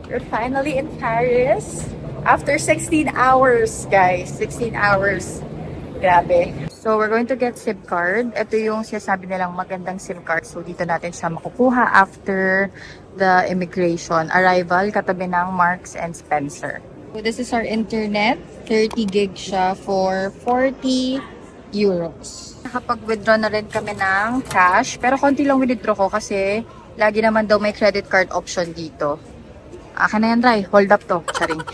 We're finally in Paris after 16 hours, guys. 16 hours. Grabe. So, we're going to get SIM card. Ito yung sinasabi nilang magandang SIM card. So, dito natin siya makukuha after the immigration. Arrival, katabi ng Marks and Spencer. So, this is our internet. 30 gig siya for 40 euros. Nakapag-withdraw na rin kami ng cash. Pero konti lang withdraw ko kasi lagi naman daw may credit card option dito. Akin na yan, Rai. Hold up to. Charing.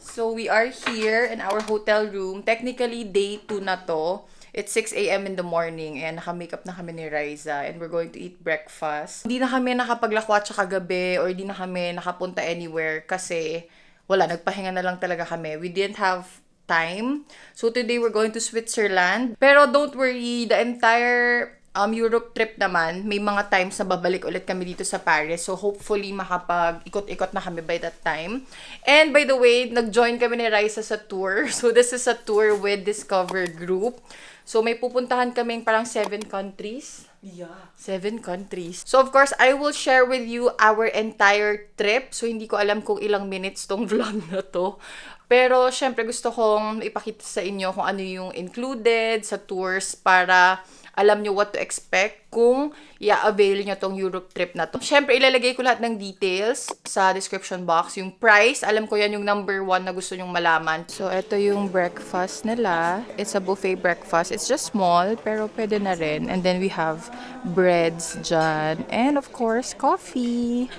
So, we are here in our hotel room. Technically, day 2 na to. It's 6 a.m. in the morning and naka-makeup na kami ni Riza and we're going to eat breakfast. Hindi na kami nakapaglakwat sa kagabi or hindi na kami nakapunta anywhere kasi wala, nagpahinga na lang talaga kami. We didn't have time. So, today we're going to Switzerland. Pero don't worry, the entire Europe trip naman, may mga times na babalik ulit kami dito sa Paris. So, hopefully, makapag-ikot-ikot na kami by that time. And by the way, nag-join kami ni Raisa sa tour. So, this is a tour with Discover Group. So, may pupuntahan kaming parang 7 countries. Yeah. 7 countries. So, of course, I will share with you our entire trip. So, hindi ko alam kung ilang minutes tong vlog na to. Pero, syempre, gusto kong ipakita sa inyo kung ano yung included sa tours para alam nyo what to expect kung i-avail nyo tong Europe trip na to. Syempre, ilalagay ko lahat ng details sa description box. Yung price, alam ko yan yung number 1 na gusto nyong malaman. So, ito yung breakfast nila. It's a buffet breakfast. It's just small, pero pwede na rin. And then we have breads dyan. And of course, coffee.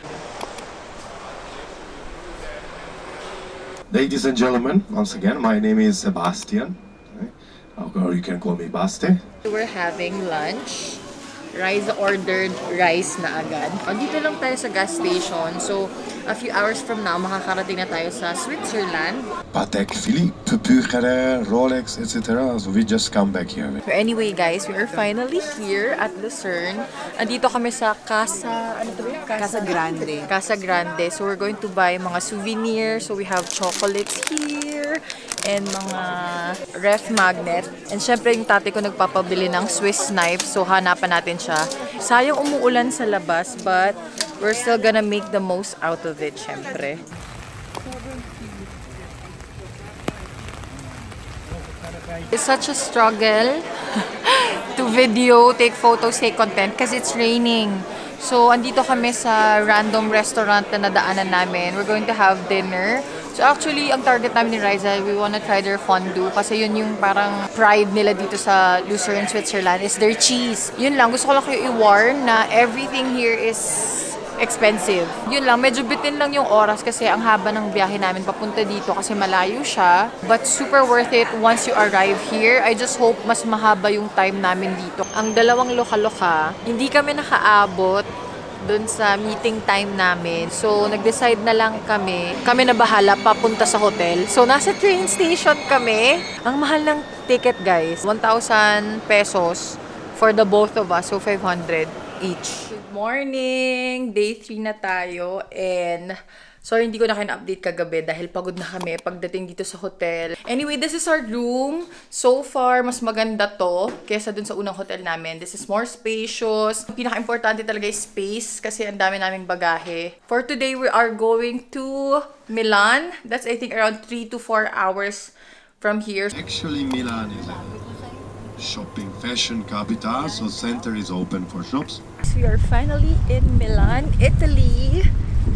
Ladies and gentlemen, once again, my name is Sebastian. Or you can call me Baste. We're having lunch. Riza ordered rice na agad. Dito lang tayo sa gas station. So, a few hours from now, makakarating na tayo sa Switzerland. Patek Philippe, Bucherer, Rolex, etc. So we just come back here. So anyway, guys, we are finally here at Lucerne. Andito kami sa Casa Grande. Casa Grande. So, we're going to buy mga souvenirs. So, we have chocolates here. And mga ref magnet. And syempre yung tate ko nagpapabili ng Swiss knife. So hanapan natin siya. Sayang umuulan sa labas but we're still gonna make the most out of it syempre. It's such a struggle to video, take photos, take content kasi it's raining. So andito kami sa random restaurant na nadaanan namin. We're going to have dinner. So actually, ang target namin ni Riza, we wanna try their fondue kasi yun yung parang pride nila dito sa Lucerne, Switzerland is their cheese. Yun lang, gusto ko lang kayo i-warn na everything here is expensive. Yun lang, medyo bitin lang yung oras kasi ang haba ng biyahe namin papunta dito kasi malayo siya. But super worth it once you arrive here. I just hope mas mahaba yung time namin dito. Ang dalawang loka-loka, hindi kami nakaabot dun sa meeting time namin. So, nag-decide na lang kami na bahala papunta sa hotel. So, nasa train station kami. Ang mahal ng ticket, guys. 1,000 pesos for the both of us. So, 500 each. Good morning! Day 3 na tayo. And sorry, hindi ko na kayo na-update kagabi dahil pagod na kami pagdating dito sa hotel. Anyway, this is our room. So far, mas maganda to kesa dun sa unang hotel namin. This is more spacious. Pinaka-importante talaga is space kasi ang dami naming bagahe. For today, we are going to Milan. That's, I think, around 3 to 4 hours from here. Actually, Milan is a shopping fashion capital, so center is open for shops. We are finally in Milan, Italy.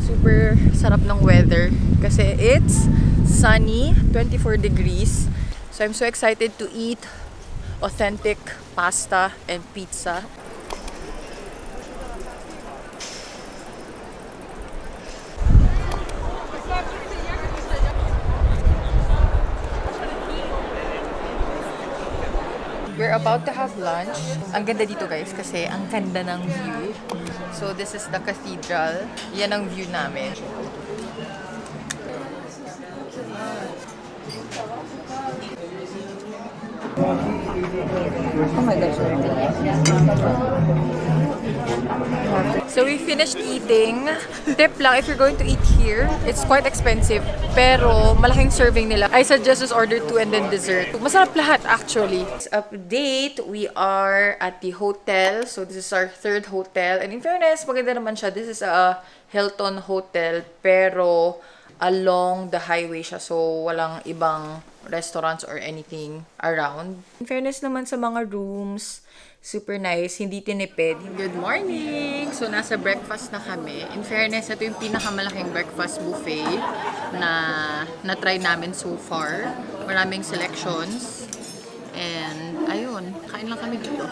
Super sarap ng weather kasi it's sunny, 24 degrees. So I'm so excited to eat authentic pasta and pizza. We're about to have lunch. Ang ganda dito guys kasi ang ganda ng view. So this is the cathedral. Yan ang view namin. Oh my gosh. So we finished eating. Tip lang, if you're going to eat here, it's quite expensive. Pero malaking serving nila. I suggest just order 2 and then dessert. Masarap lahat actually. Update, we are at the hotel. So this is our 3rd hotel. And in fairness, maganda naman siya. This is a Hilton hotel. Pero along the highway siya. So walang ibang restaurants or anything around. In fairness naman sa mga rooms, super nice, hindi tinipid. Good morning! So, nasa breakfast na kami. In fairness, ito yung pinakamalaking breakfast buffet na na-try namin so far. Maraming selections. And, ayun, kain lang kami dito.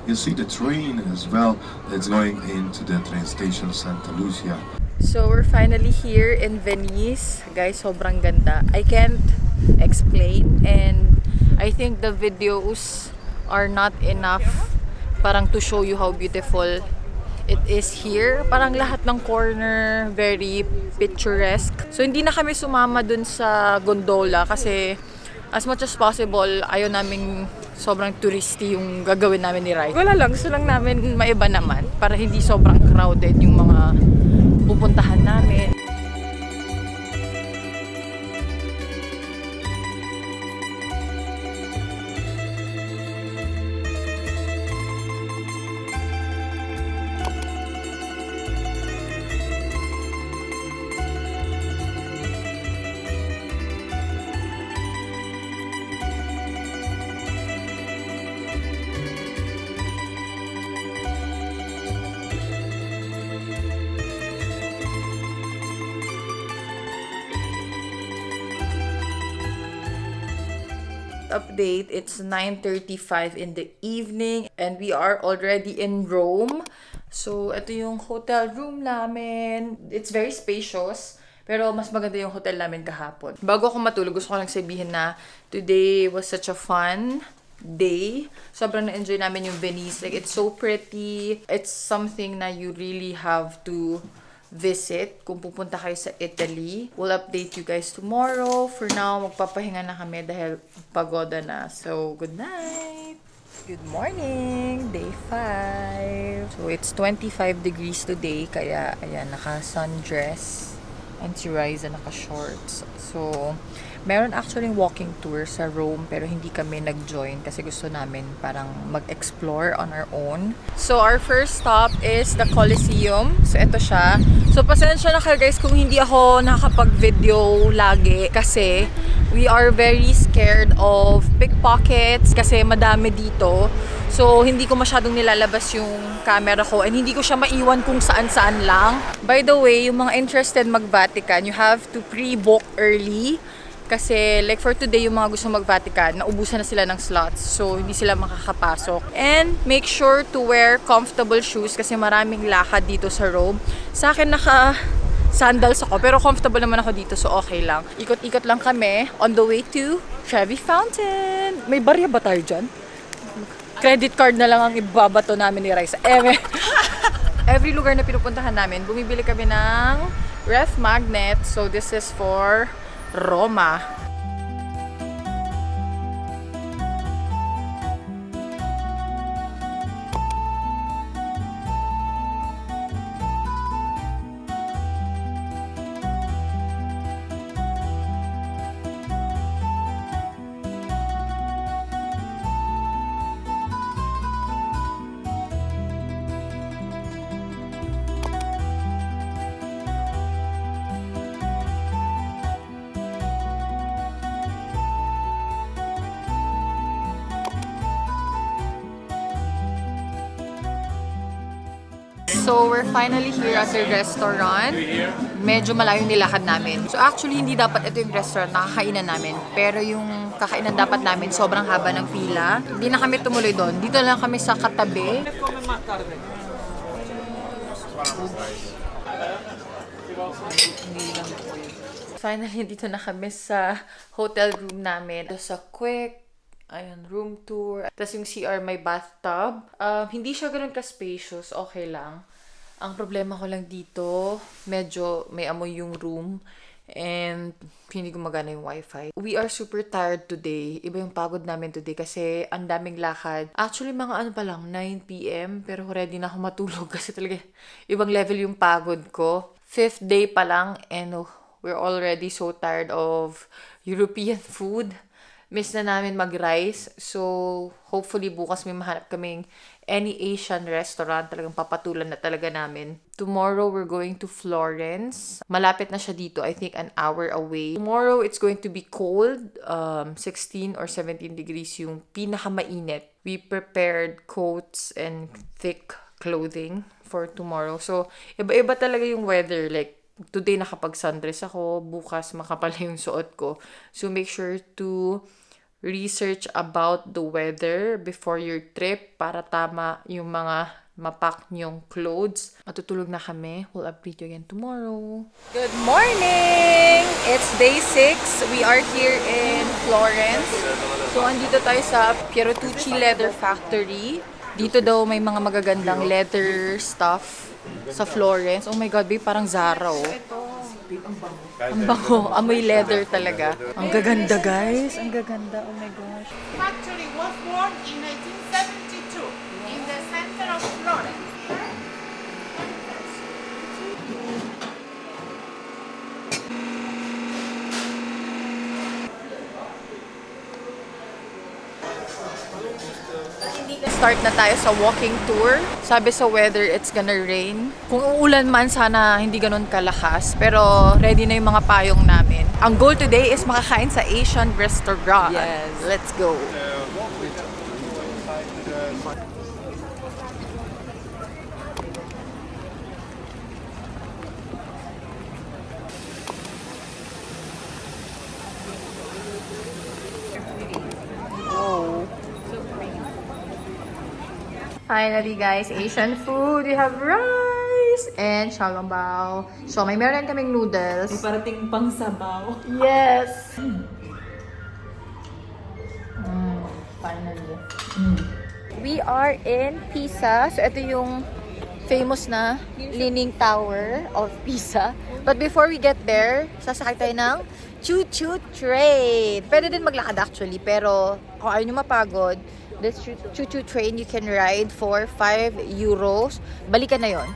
You see the train as well that's going into the train station Santa Lucia. So, we're finally here in Venice. Guys, sobrang ganda. I can't explain, and I think the videos are not enough parang to show you how beautiful it is here. Parang lahat ng corner, very picturesque. So, hindi na kami sumama dun sa gondola kasi as much as possible, ayaw naming sobrang touristy yung gagawin namin ni Rai. Wala lang, gusto lang namin maiba naman para hindi sobrang crowded yung mga pupuntahan namin. Update, it's 9:35 in the evening and we are already in Rome. So, ito yung hotel room namin. It's very spacious, pero mas maganda yung hotel namin kahapon. Bago ako matulog, gusto ko lang sabihin na today was such a fun day. Sobrang na-enjoy namin yung Venice. Like, it's so pretty. It's something na you really have to visit kung pupunta kayo sa Italy. We'll update you guys tomorrow. For now, magpapahinga na kami dahil pagoda na. So, good night! Good morning! Day 5. So, it's 25 degrees today. Kaya, ayan, naka-sundress. And si Riza naka-shorts. So, meron actually walking tour sa Rome pero hindi kami nag-join kasi gusto namin parang mag-explore on our own. So, our first stop is the Colosseum. So, ito siya. So, pasensya na kayo guys kung hindi ako nakakapag-video lagi kasi we are very scared of pickpockets kasi madami dito. So, hindi ko masyadong nilalabas yung camera ko and hindi ko siya maiwan kung saan-saan lang. By the way, yung mga interested mag-Vatican, you have to pre-book early. Kasi like for today, yung mga gusto mag-Vatican, naubusan na sila ng slots. So, hindi sila makakapasok. And make sure to wear comfortable shoes kasi maraming lakad dito sa Rome. Sa akin, naka-sandals ako. Pero comfortable naman ako dito, so okay lang. Ikot-ikot lang kami on the way to Trevi Fountain. May barya ba tayo dyan? Credit card na lang ang ibabato namin ni Raisa. Every lugar na pinupuntahan namin, bumibili kami ng ref magnet. So, this is for Roma. So, we're finally here at the restaurant. Medyo malayo yung nilakad namin. So, actually, hindi dapat ito yung restaurant na kakainan namin. Pero yung kakainan dapat namin, sobrang haba ng pila. Hindi na kami tumuloy doon. Dito lang kami sa katabi. Finally, dito na kami sa hotel room namin. Ito sa quick. Ayan, room tour. Tapos yung CR may bathtub. Hindi siya ganun ka-spacious. Okay lang. Ang problema ko lang dito, medyo may amoy yung room. and hindi gumagana yung wifi. We are super tired today. Iba yung pagod namin today kasi ang daming lakad. Actually, mga ano pa lang, 9 p.m. Pero ready na ako matulog kasi talaga ibang level yung pagod ko. 5th day pa lang and we're already so tired of European food. Miss na namin mag-rice. So, hopefully bukas may mahanap kaming any Asian restaurant. Talagang papatulan na talaga namin. Tomorrow, we're going to Florence. Malapit na siya dito. I think an hour away. Tomorrow, it's going to be cold. 16 or 17 degrees yung pinakamainit. We prepared coats and thick clothing for tomorrow. So, iba-iba talaga yung weather. Like, today nakapag-sundress ako. Bukas makapal yung suot ko. So, make sure to research about the weather before your trip para tama yung mga mapack nyong clothes. Matutulog na kami. We'll update you again tomorrow. Good morning! It's day 6. We are here in Florence. So, andito tayo sa Pierucci Leather Factory. Dito daw may mga magagandang leather stuff sa Florence. Oh my God, babe, parang Zara, oh. Ang bango. Amoy leather talaga. Ang gaganda, guys. Ang gaganda. Oh my gosh. Factory was born in 1972 in the center of Florence. Start na tayo sa walking tour. Sabi sa weather, it's gonna rain. Kung uulan man, sana hindi ganun kalakas. Pero ready na yung mga payong namin. Ang goal today is makakain sa Asian restaurant. Yes. Let's go. Finally, guys, Asian food. We have rice and xiaolongbao. So, may meron kaming noodles. May parating pang sabaw. Yes! Finally. We are in Pisa. So, ito yung famous na Leaning Tower of Pisa. But before we get there, sasakay tayo ng choo-choo train. Pwede din maglakad actually, pero kung ayaw nyo mapagod, this choo-choo train you can ride for 5 euros. Balikan na yon.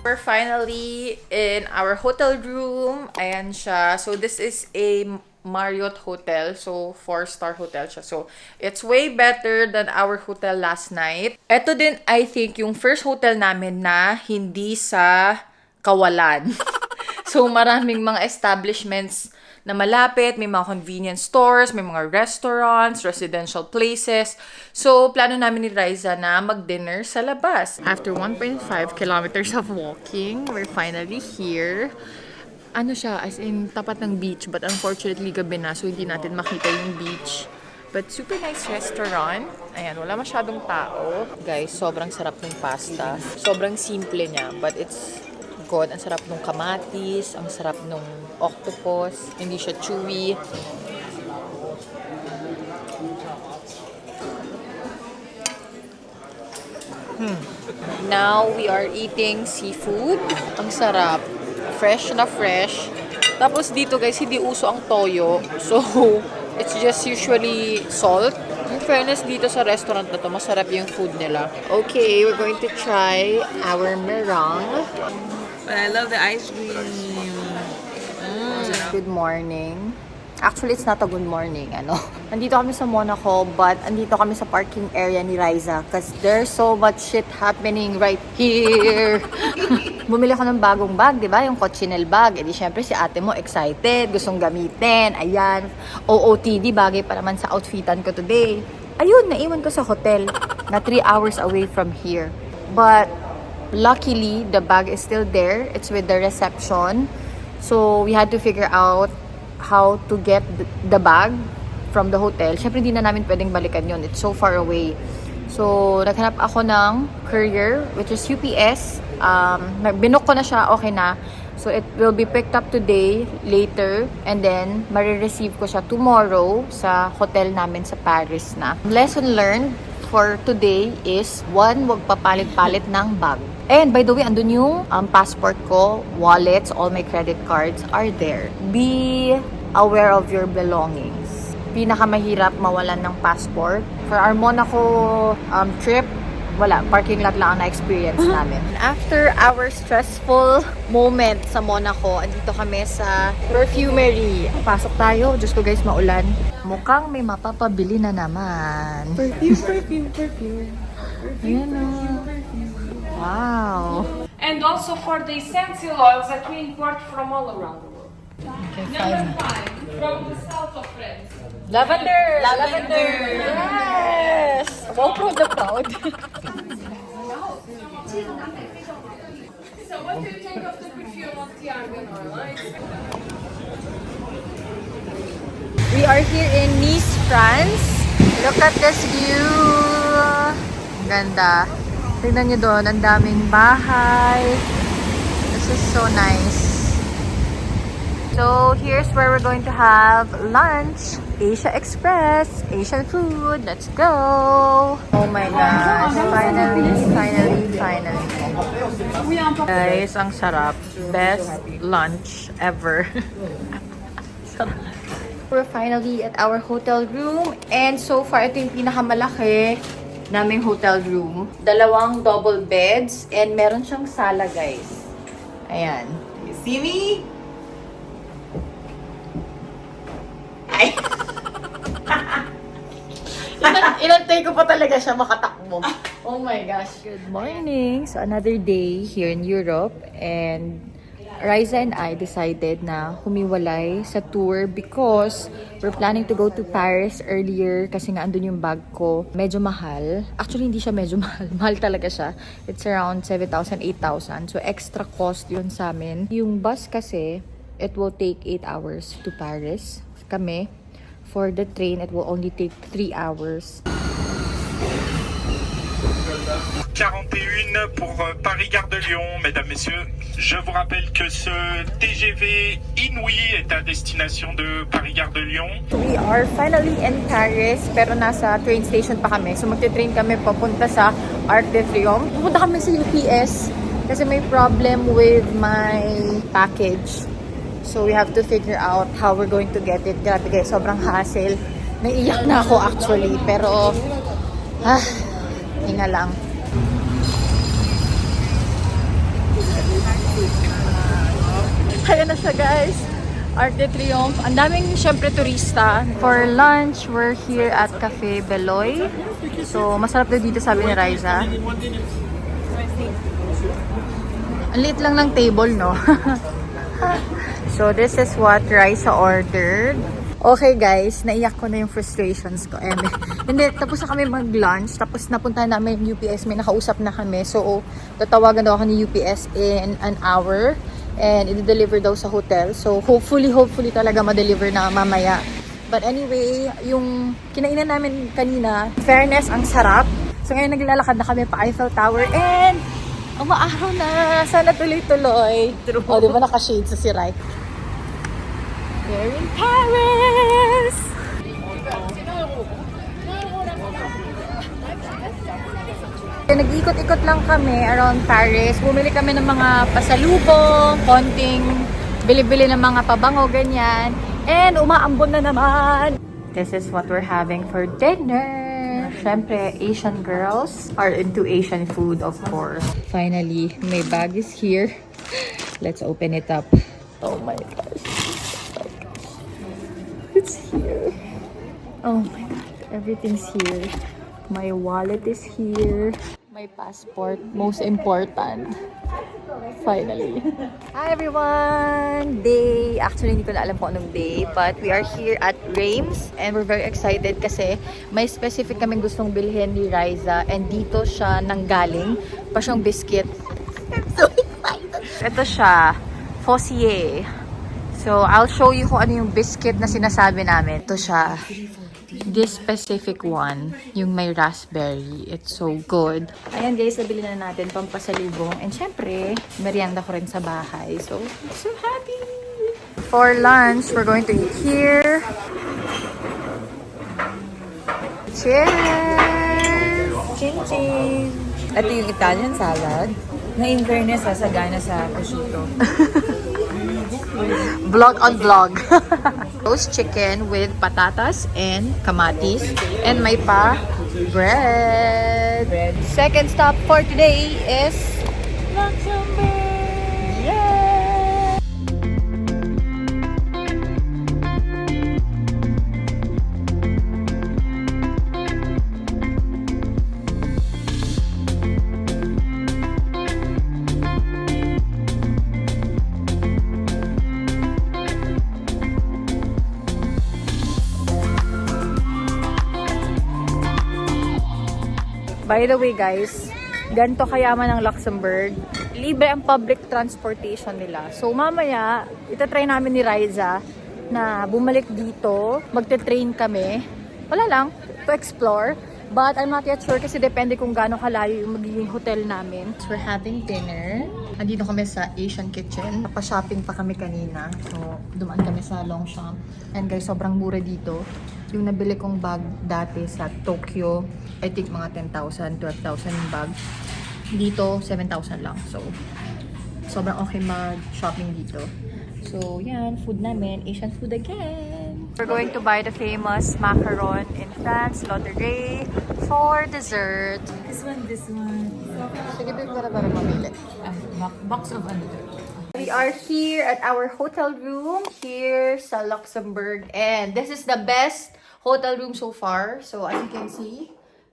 We're finally in our hotel room. Ayan siya. So, this is a Marriott hotel. So, 4-star hotel siya. So, it's way better than our hotel last night. Ito din, I think, yung first hotel namin na hindi sa kawalan. So, maraming mga establishments na malapit, may mga convenience stores, may mga restaurants, residential places. So, plano namin ni Riza na mag-dinner sa labas. After 1.5 kilometers of walking, we're finally here. Ano siya, as in, tapat ng beach, but unfortunately, gabi na, so hindi natin makita yung beach. But super nice restaurant. Ayan, wala masyadong tao. Guys, sobrang sarap ng pasta. Sobrang simple niya, but it's good. Ang sarap nung kamatis, ang sarap nung octopus, hindi siya chewy. Now, we are eating seafood. Ang sarap. Fresh na fresh. Tapos dito guys, hindi uso ang toyo. So, it's just usually salt. In fairness, dito sa restaurant na to, masarap yung food nila. Okay, we're going to try our meringue. But I love the ice cream. Good morning. Actually, it's not a good morning, ano. Nandito kami sa Monaco, but andito kami sa parking area ni Riza because there's so much shit happening right here. Bumili ako ng bagong bag, di ba? Yung Cochinelle bag. Eh di syempre si ate mo excited, gustong gamitin. Ayan, OOTD, bagay pa naman sa outfitan ko today. Ayun, naiwan ko sa hotel na 3 hours away from here. But luckily, the bag is still there. It's with the reception. So, we had to figure out how to get the bag from the hotel. Siyempre, hindi na namin pwedeng balikan yun. It's so far away. So, naghanap ako ng courier, which is UPS. Binook ko na siya, okay na. So it will be picked up today, later, and then marireceive ko siya tomorrow sa hotel namin sa Paris na. Lesson learned for today is, 1, wag papalit-palit ng bag. And by the way, andun yung passport ko, wallets, all my credit cards are there. Be aware of your belongings. Pinakamahirap mawalan ng passport. For our Monaco trip, wala, parking lot lang ang na-experience namin. After our stressful moment sa Monaco, andito kami sa perfumery. Pasok tayo. Diyos ko guys, maulan. Mukhang may mapapabili na naman. Perfume. Ayan o. Wow. And also for the essential oils that we import from all around the world. Number 5, from the south of France. Lavender! Yes! Wow, from the crowd. So what do you think of the perfume of the argan oil? We are here in Nice, France. Look at this view. Ang ganda. Tignan nyo doon, ang daming bahay. This is so nice. So, here's where we're going to have lunch. Asia Express, Asian food. Let's go! Oh my gosh, finally. Guys, ang sarap. Best lunch ever. Sarap. We're finally at our hotel room. And so far, ito yung pinakamalaki naming hotel room. 2 double beds. And meron siyang sala, guys. Ayan. You see me? Ay! Inantay ko pa talaga siya makatakbo. Oh my gosh. Good morning. So, another day here in Europe. And Riza and I decided na humiwalay sa tour because we're planning to go to Paris earlier kasi nga andun yung bag ko. Medyo mahal. Actually, hindi siya medyo mahal. Mahal talaga siya. It's around 7,000, 8,000. So, extra cost yun sa amin. Yung bus kasi, it will take 8 hours to Paris. Kami, for the train, it will only take 3 hours. 41 pour Paris-Gare de Lyon. Mesdames, Messieurs, je vous rappelle que ce TGV Inouï est à destination de Paris-Gare de Lyon. We are finally in Paris, pero nasa train station pa kami. So magte-train kami papunta sa Arc de Triomphe. Pupunta kami sa UPS kasi may problem with my package. So we have to figure out how we're going to get it. Grabe guys, sobrang hassle. Naiiyak na ako actually, pero hinga lang. Kaya na siya guys. Arc de Triomphe. Ang daming syempre turista. For lunch, we're here at Cafe Beloy. So, masarap daw dito sabi ni Riza. Ang liit lang ng table, no? So, this is what Riza ordered. Okay guys, naiyak ko na yung frustrations ko. Hindi, tapos na kami mag-lunch. Tapos napunta namin yung UPS. May nakausap na kami. So, tatawagan daw ako ni UPS in an hour. And i-deliver daw sa hotel. So, hopefully talaga ma-deliver na mamaya. But anyway, yung kinainan namin kanina, fairness, ang sarap. So, ngayon naglalakad na kami pa Eiffel Tower. And, umaaraw na. Sana tuloy-tuloy. O, di ba naka-shade sa si Rai? We're in Paris! Nag-ikot-ikot lang kami around Paris. Bumili kami ng mga pasalubong, konting bili-bili ng mga pabango, ganyan. And umaambon na naman. This is what we're having for dinner. Siyempre, Asian girls are into Asian food, of course. Finally, my bag is here. Let's open it up. Oh my gosh. It's here. Oh my god, everything's here. My wallet is here. My passport, most important. Finally. Hi everyone! Day! Actually, hindi ko na alam kung anong day. But we are here at Reims. And we're very excited kasi may specific kaming gustong bilhin ni Riza. And dito siya nanggaling. Pa siyang biscuit. I'm so excited! Ito siya. Fossier. So, I'll show you kung ano yung biscuit na sinasabi namin. Ito siya. This specific one, yung may raspberry. It's so good. Ayan guys, nabili na natin pampasalubong. And syempre, merienda ko rin sa bahay. So happy! For lunch, we're going to eat here. Cheers! Ching ching! Ito yung Italian salad. Na in fairness, sagana sa prosciutto. Vlog on vlog. Roast chicken with patatas and kamatis. And may pa bread. Second stop for today is Luxembourg. Yeah! By the way guys, ganito kayaman ng Luxembourg. Libre ang public transportation nila. So mamaya, itatry namin ni Riza na bumalik dito. Magte-train kami. Wala lang, to explore. But I'm not yet sure kasi depende kung gaano kalayo yung magiging hotel namin. So we're having dinner. Andito kami sa Asian Kitchen. Pa-shopping pa kami kanina. So dumaan kami sa Longchamp. And guys, sobrang mura dito. Yung nabili kong bag dati sa Tokyo, I think mga 10,000, 12,000 yung bag. Dito, 7,000 lang. So, sobrang okay mag-shopping dito. So, yan, food namin. Asian food again. We're going to buy the famous macaron in France, Lotterie, for dessert. This one. Sige, bigyan ka na mamili. Box of ano. We are here at our hotel room here sa Luxembourg. And this is the best hotel room so far. So, as you can see,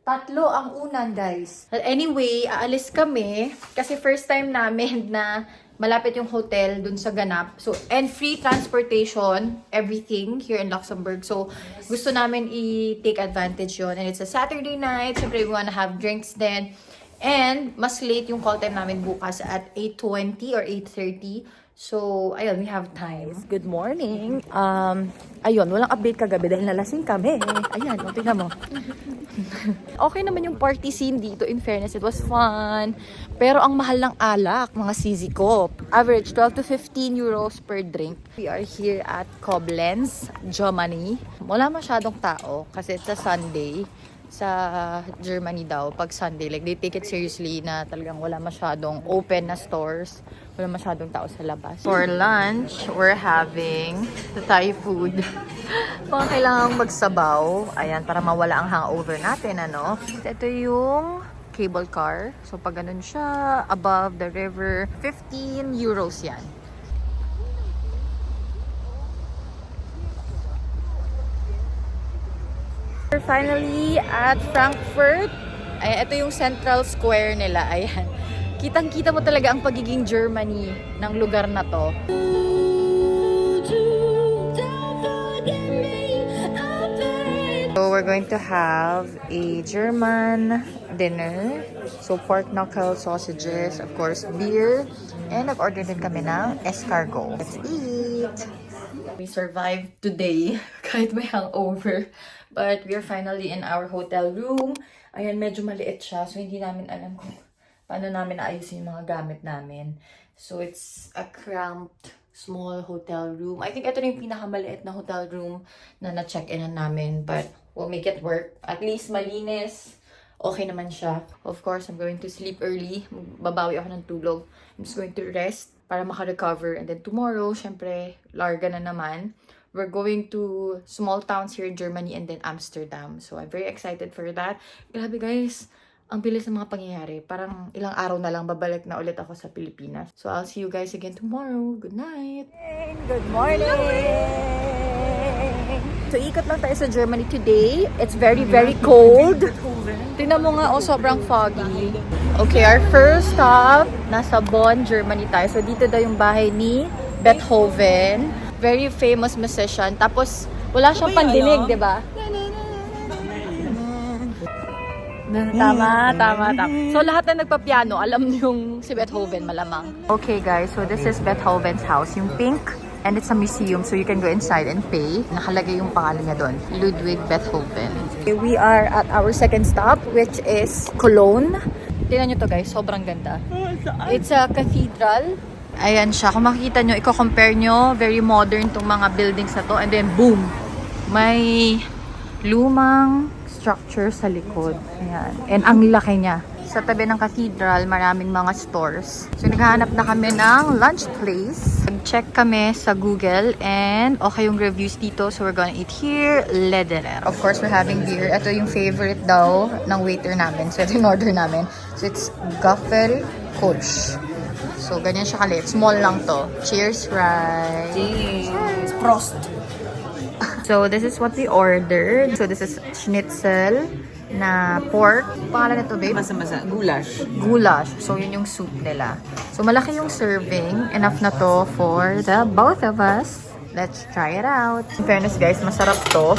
3 ang unan, guys. But anyway, aalis kami kasi first time namin na malapit yung hotel dun sa ganap. So, and free transportation, everything here in Luxembourg. So, gusto namin i-take advantage yon. And it's a Saturday night. Siyempre, we wanna have drinks then. And, mas late yung call time namin bukas at 8:20 or 8:30. So, ayun, we have time. Good morning. Ayun, walang update kagabi dahil nalasing kami. Ayan, tingnan mo. Okay naman yung party scene dito. In fairness, it was fun. Pero ang mahal ng alak, mga CZ Coop. Average 12 to 15 euros per drink. We are here at Koblenz, Germany. Wala masyadong tao kasi it's a Sunday. Sa Germany daw, pag Sunday, like they take it seriously na talagang wala masyadong open na stores. Wala masyadong tao sa labas. For lunch, we're having the Thai food. Kung kailangan magsabaw, ayan, para mawala ang hangover natin, ano? Ito yung cable car. So, pag ganun siya, above the river, 15 euros yan. We're finally at Frankfurt. Ayan, ito yung Central Square nila. Ayan. Kitang-kita mo talaga ang pagiging Germany ng lugar na to. So we're going to have a German dinner. So pork knuckle, sausages, of course, beer. And nag-order din kami ng escargot. Let's eat! We survived today kahit may hangover. But we are finally in our hotel room. Ayan, medyo maliit siya. So, hindi namin alam kung paano namin ayusin yung mga gamit namin. So, it's a cramped, small hotel room. I think ito na yung pinakamaliit na hotel room na na-check-in namin. But, we'll make it work. At least, malinis. Okay naman siya. Of course, I'm going to sleep early. Babawi ako ng tulog. I'm just going to rest para maka-recover. And then tomorrow, syempre, larga na naman. We're going to small towns here in Germany and then Amsterdam. So, I'm very excited for that. Grabe guys, ang bilis ng mga pangyayari. Parang ilang araw na lang babalik na ulit ako sa Pilipinas. So, I'll see you guys again tomorrow. Good night! Good morning! So, ikot lang tayo sa Germany today. It's very, very cold. Tingnan mo nga, oh, sobrang foggy. Okay, our first stop, nasa Bonn, Germany tayo. So, dito daw yung bahay ni Beethoven. Very famous musician. Tapos, wala siyang pandinig, di ba? Tama. So, lahat na nagpa-piano, alam yung si Beethoven, malamang. Okay, guys. So, this is Beethoven's house. Yung pink And it's a museum, so you can go inside and pay. Nakalagay yung pangalan niya doon, Ludwig Beethoven. We are at our second stop, which is Cologne. Tingnan nyo to guys, sobrang ganda. It's a cathedral. Ayan siya. Kung makikita nyo, i-compare nyo, very modern tong mga buildings na to. And then, boom! May lumang structure sa likod. Ayan. And ang laki niya. Sa tabi ng cathedral, maraming mga stores. So, naghahanap na kami ng lunch place. Check kami sa Google and okay yung reviews dito. So, we're gonna eat here, Lederer. Of course, we're having beer. Ito yung favorite daw ng waiter namin. So, ito yung order namin. So, it's Gaffel Kolsch. So, ganyan siya kalit. Small lang to. Cheers, right? Cheers! Prost! So, this is what we ordered. So, this is schnitzel na pork. Pangalan nito, babe? Masa-masa. Goulash. Goulash. So, yun yung soup nila. So, malaki yung serving. Enough na to for the both of us. Let's try it out. In fairness, guys, masarap to.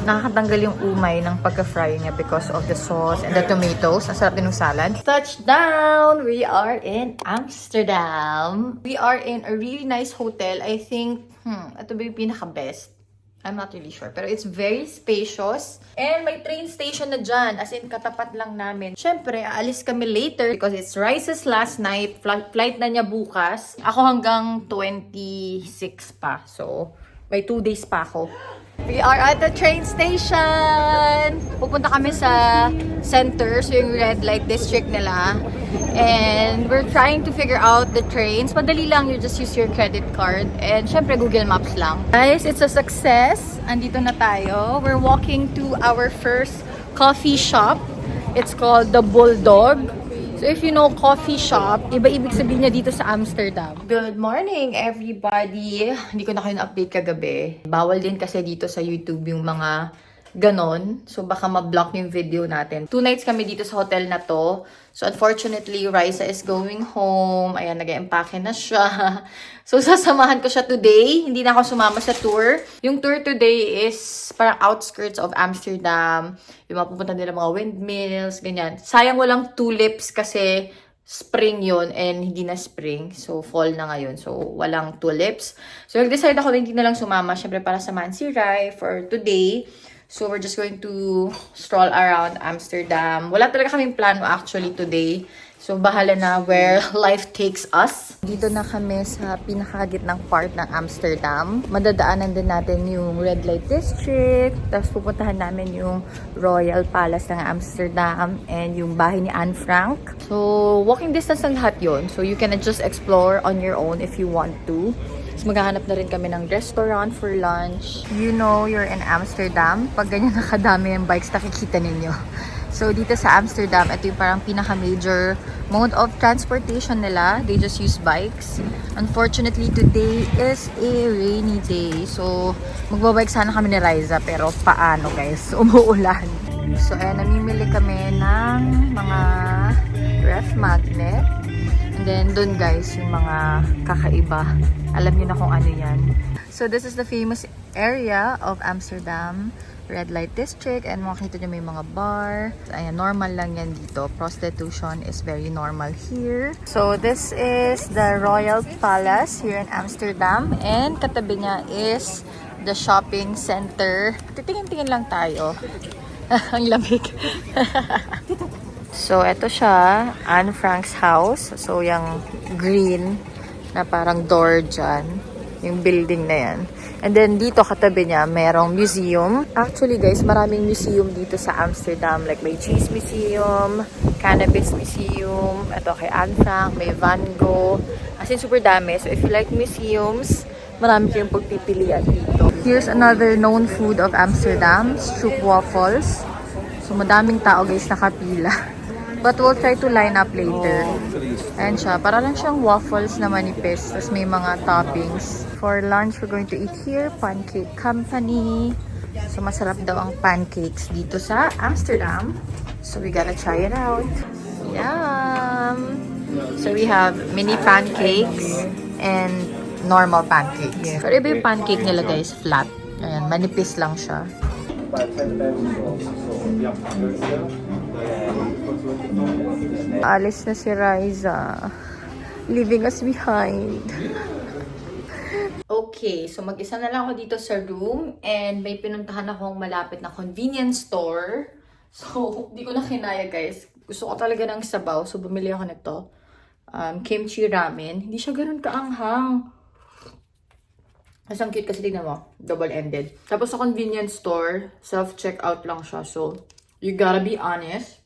Nakakatanggal yung umay ng pagka-fry niya because of the sauce and the tomatoes. Ang sarap din ng salad. Touchdown! We are in Amsterdam. We are in a really nice hotel. I think, ito ba yung pinaka-best? I'm not really sure. Pero it's very spacious. And may train station na dyan. As in, katapat lang namin. Siyempre, aalis kami later because it's Rice's last night. Flight na niya bukas. Ako hanggang 26 pa. So, may 2 days pa ako. We are at the train station! Pupunta kami sa center, so yung red light district nila. And we're trying to figure out the trains. Madali lang, you just use your credit card. And syempre, Google Maps lang. Guys, it's a success. Andito na tayo. We're walking to our first coffee shop. It's called the Bulldog. So if you know coffee shop, iba ibig sabihin niya dito sa Amsterdam. Good morning, everybody! Hindi ko na kayo na-update kagabi. Bawal din kasi dito sa YouTube yung mga ganon. So baka ma-block yung video natin. 2 nights kami dito sa hotel na to. So unfortunately, Raisa is going home. Ayan, nag-empake na siya. So sasamahan ko siya today. Hindi na ako sumama sa tour. Yung tour today is parang outskirts of Amsterdam. Yung mapupunta nila mga windmills, ganyan. Sayang walang tulips kasi spring yon and hindi na spring. So, fall na ngayon. So, walang tulips. So, nag-decide ako na hindi na lang sumama. Siyempre, para samahan si Rai for today. So, we're just going to stroll around Amsterdam. Wala talaga kaming plano actually today. So, bahala na where life takes us. Dito na kami sa pinakagitnang part ng Amsterdam. Madadaanan din natin yung Red Light District. Tapos pupuntahan namin yung Royal Palace ng Amsterdam and yung bahay ni Anne Frank. So, walking distance ng lahat yun. So, you can just explore on your own if you want to. So, maghahanap na rin kami ng restaurant for lunch. You know you're in Amsterdam. Pag ganyan nakadami yung bikes, nakikita ninyo. So, dito sa Amsterdam, ito yung parang pinaka-major mode of transportation nila. They just use bikes. Unfortunately, today is a rainy day. So, magbabike sana kami ni Riza. Pero paano guys? Umuulan. So, ayan, namimili kami ng mga ref magnet. And then, dun guys, yung mga kakaiba. Alam niyo na kung ano yan. So, this is the famous area of Amsterdam. Red Light District, and makikita nyo may mga bar. Ayan, normal lang yan dito. Prostitution is very normal here. So, this is the Royal Palace here in Amsterdam, and katabi niya is the shopping center. Titingin-tingin lang tayo. Ang lamig. So, eto siya, Anne Frank's house. So, yung green na parang door dyan. Yung building na yan. And then, dito katabi niya, merong museum. Actually, guys, maraming museum dito sa Amsterdam. Like, may Cheese Museum, Cannabis Museum, ito kay Anne Frank, may Van Gogh. As in, super dami. So, if you like museums, marami kayong pagpipilian dito. Here's another known food of Amsterdam, stroopwafels. So, madaming tao, guys, nakapila. But we'll try to line up later. Ayan siya. Para lang siyang waffles na manipis. Tapos may mga toppings. For lunch, we're going to eat here. Pancake Company. So, masarap daw ang pancakes dito sa Amsterdam. So, we gotta try it out. Yum! So, we have mini pancakes and normal pancakes. Pero iba yung pancake nila, guys. Flat. Ayan, manipis lang siya. Alis na si Riza. Leaving us behind. Okay, so mag-isa na lang ako dito sa room and may pinuntahan akong malapit na convenience store. So, hindi ko na kinaya guys. Gusto ko talaga ng sabaw. So, bumili ako nito. Kimchi ramen. Hindi siya ganun kaanghang. Mas ang cute kasi tignan mo. Double-ended. Tapos sa convenience store, self-checkout lang siya. So, you gotta be honest.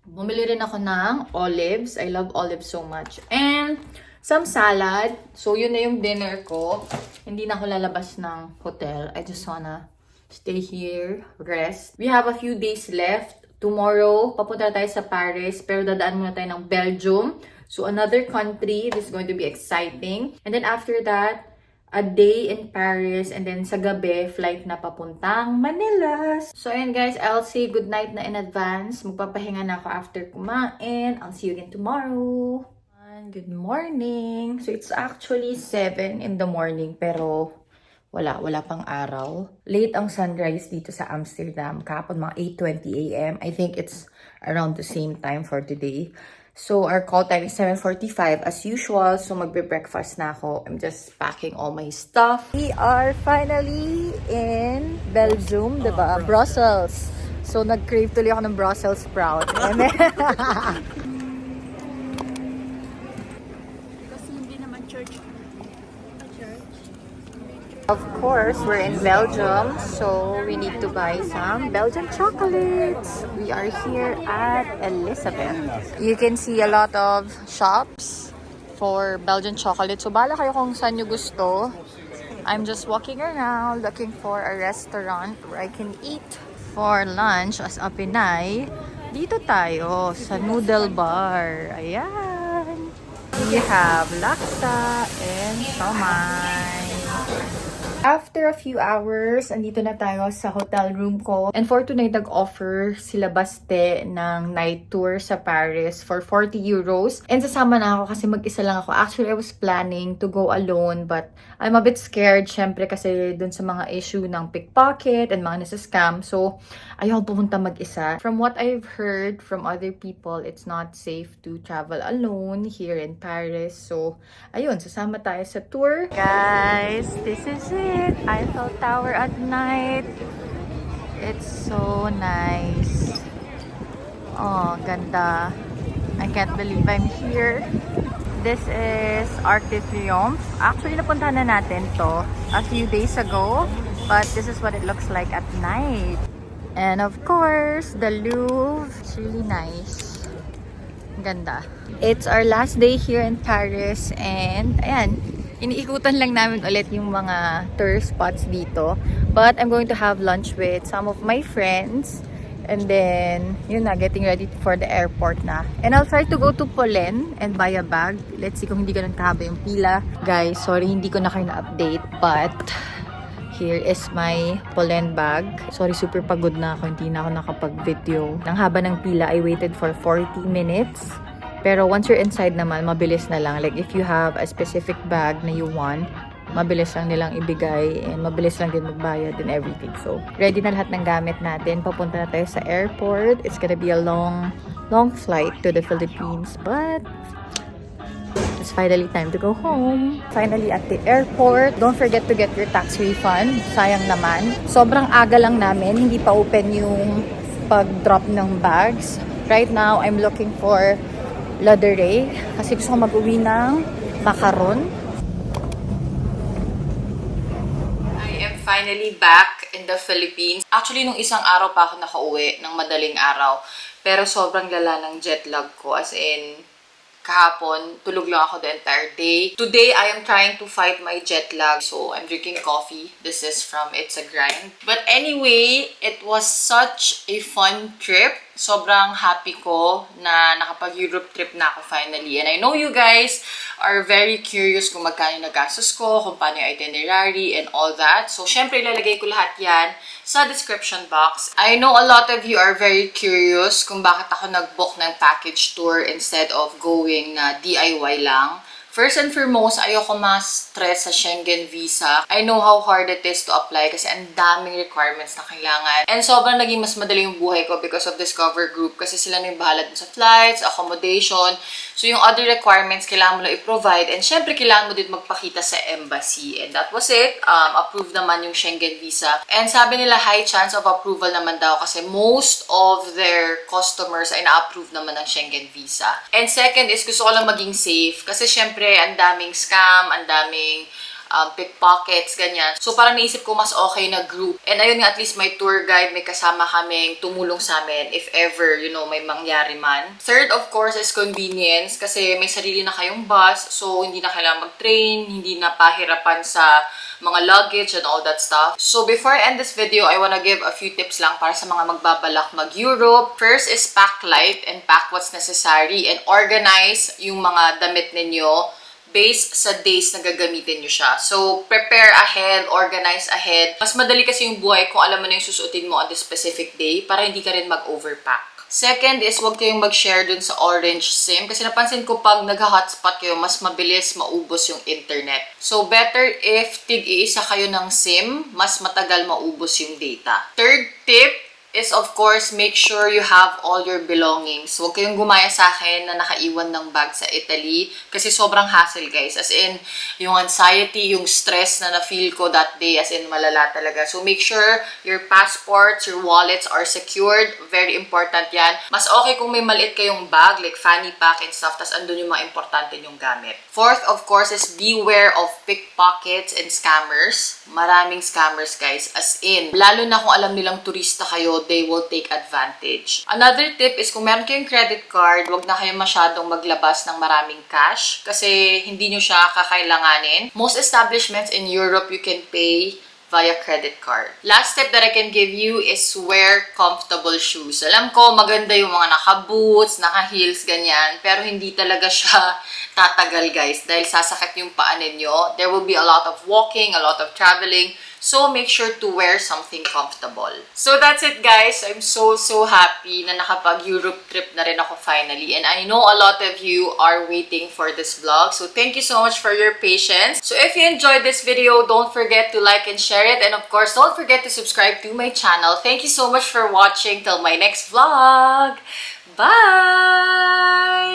Bumili rin ako ng olives. I love olives so much. And some salad. So, yun na yung dinner ko. Hindi na ako lalabas ng hotel. I just wanna stay here, rest. We have a few days left. Tomorrow, papunta tayo sa Paris. Pero dadaan muna tayo ng Belgium. So, another country. This is going to be exciting. And then after that, a day in Paris, and then sa gabi, flight na papuntang Manila. So, ayan guys, I'll say good night na in advance. Magpapahinga na ako after kumain. I'll see you again tomorrow. Good morning! So, it's actually 7 in the morning, pero wala pang araw. Late ang sunrise dito sa Amsterdam. Kahapon mga 8:20 a.m. I think it's around the same time for today. So, our call time is 7:45 as usual. So, magbe-breakfast na ako. I'm just packing all my stuff. We are finally in Belgium, diba? Brussels. So, nag-crave tuloy ako ng Brussels sprout. And then, of course, we're in Belgium, so we need to buy some Belgian chocolates. We are here at Elizabeth. You can see a lot of shops for Belgian chocolate. So, bala kayo kung saan nyo gusto. I'm just walking around looking for a restaurant where I can eat. For lunch, as a Pinay, dito tayo sa Noodle Bar. Ayan. We have laksa and siomai. After a few hours, andito na tayo sa hotel room ko. And for tonight, nag-offer sila Baste ng night tour sa Paris for 40 euros. And sasama na ako kasi mag-isa lang ako. Actually, I was planning to go alone, but I'm a bit scared, syempre, kasi dun sa mga issue ng pickpocket and mga nasa scam. So, ayaw pumunta mag-isa. From what I've heard from other people, it's not safe to travel alone here in Paris. So, ayun, sasama tayo sa tour. Guys, this is it. Eiffel Tower at night. It's so nice. Oh, ganda. I can't believe I'm here. This is Arc de Triomphe. Actually, napuntahan na natin to a few days ago. But this is what it looks like at night. And of course, the Louvre. It's really nice. Ganda. It's our last day here in Paris. And, ayan. Iniikutan lang namin ulit yung mga tourist spots dito. But I'm going to have lunch with some of my friends. And then, yun na, getting ready for the airport na. And I'll try to go to Polen and buy a bag. Let's see kung hindi ganun kahaba yung pila. Guys, sorry, hindi ko na kayo na-update. But, here is my Polen bag. Sorry, super pagod na ako. Hindi na ako nakapag-video. Nang haba ng pila, I waited for 40 minutes. Pero once you're inside naman, mabilis na lang. Like, if you have a specific bag na you want, mabilis lang nilang ibigay and mabilis lang din magbayad and everything. So, ready na lahat ng gamit natin. Papunta na tayo sa airport. It's gonna be a long flight to the Philippines. But, it's finally time to go home. Finally at the airport. Don't forget to get your tax refund. Sayang naman. Sobrang aga lang namin. Hindi pa open yung pag-drop ng bags. Right now, I'm looking for La Durée kasi gusto ko mag-uwi ng macaron. I am finally back in the Philippines. Actually, nung isang araw pa ako nakauwi ng madaling araw. Pero sobrang lala ng jet lag ko. As in, kahapon, tulog lang ako the entire day. Today, I am trying to fight my jet lag. So, I'm drinking coffee. This is from It's a Grind. But anyway, it was such a fun trip. Sobrang happy ko na nakapag-Europe trip na ako finally. And I know you guys are very curious kung magkano yung nagastos ko, kung paano yung itinerary and all that. So, syempre, ilalagay ko lahat yan sa description box. I know a lot of you are very curious kung bakit ako nag-book ng package tour instead of going na DIY lang First and foremost, ayoko ma-stress sa Schengen visa. I know how hard it is to apply kasi ang daming requirements na kailangan. And sobrang naging mas madali yung buhay ko because of Discover Group kasi sila na yung bahala dun sa flights, accommodation. So yung other requirements, kailangan mo lang i-provide. And syempre, kailangan mo din magpakita sa embassy. And that was it. Approved naman yung Schengen visa. And sabi nila, high chance of approval naman daw kasi most of their customers ay na-approve naman ng Schengen visa. And second is, gusto ko lang maging safe kasi syempre, ang daming scam, ang daming pickpockets, ganyan. So, parang naisip ko mas okay na group. And ayun nga, at least may tour guide, may kasama kaming tumulong sa amin if ever, you know, may mangyari man. Third, of course, is convenience kasi may sarili na kayong bus. So, hindi na kailangan mag-train, hindi na pahirapan sa mga luggage and all that stuff. So, before I end this video, I wanna give a few tips lang para sa mga magbabalak mag-Europe. First is pack light and pack what's necessary and organize yung mga damit ninyo based sa days na gagamitin nyo siya. So, prepare ahead, organize ahead. Mas madali kasi yung buhay kung alam mo na yung susuotin mo on the specific day para hindi ka rin mag-overpack. Second is, huwag kayong mag-share dun sa Orange SIM. Kasi napansin ko pag nag-hotspot kayo, mas mabilis maubos yung internet. So, better if tig-iisa kayo ng SIM, mas matagal maubos yung data. Third tip is, of course, make sure you have all your belongings. Huwag kayong gumaya sa akin na nakaiwan ng bag sa Italy kasi sobrang hassle, guys. As in, yung anxiety, yung stress na na-feel ko that day, as in, malala talaga. So, make sure your passports, your wallets are secured. Very important yan. Mas okay kung may maliit kayong bag, like fanny pack and stuff, tas andun yung mga importante yung gamit. Fourth, of course, is beware of pickpockets and scammers. Maraming scammers, guys. As in, lalo na kung alam nilang turista kayo, they will take advantage. Another tip is kung meron kayong credit card, wag na kayo masyadong maglabas ng maraming cash kasi hindi nyo siya kakailanganin. Most establishments in Europe, you can pay via credit card. Last tip that I can give you is wear comfortable shoes. Alam ko, maganda yung mga naka-boots, naka-heels, ganyan, pero hindi talaga siya tatagal, guys, dahil sasakit yung paa ninyo. There will be a lot of walking, a lot of traveling. So, make sure to wear something comfortable. So, that's it, guys. I'm so happy na nakapag-Europe trip na rin ako finally. And I know a lot of you are waiting for this vlog. So, thank you so much for your patience. So, if you enjoyed this video, don't forget to like and share it. And of course, don't forget to subscribe to my channel. Thank you so much for watching. Till my next vlog. Bye!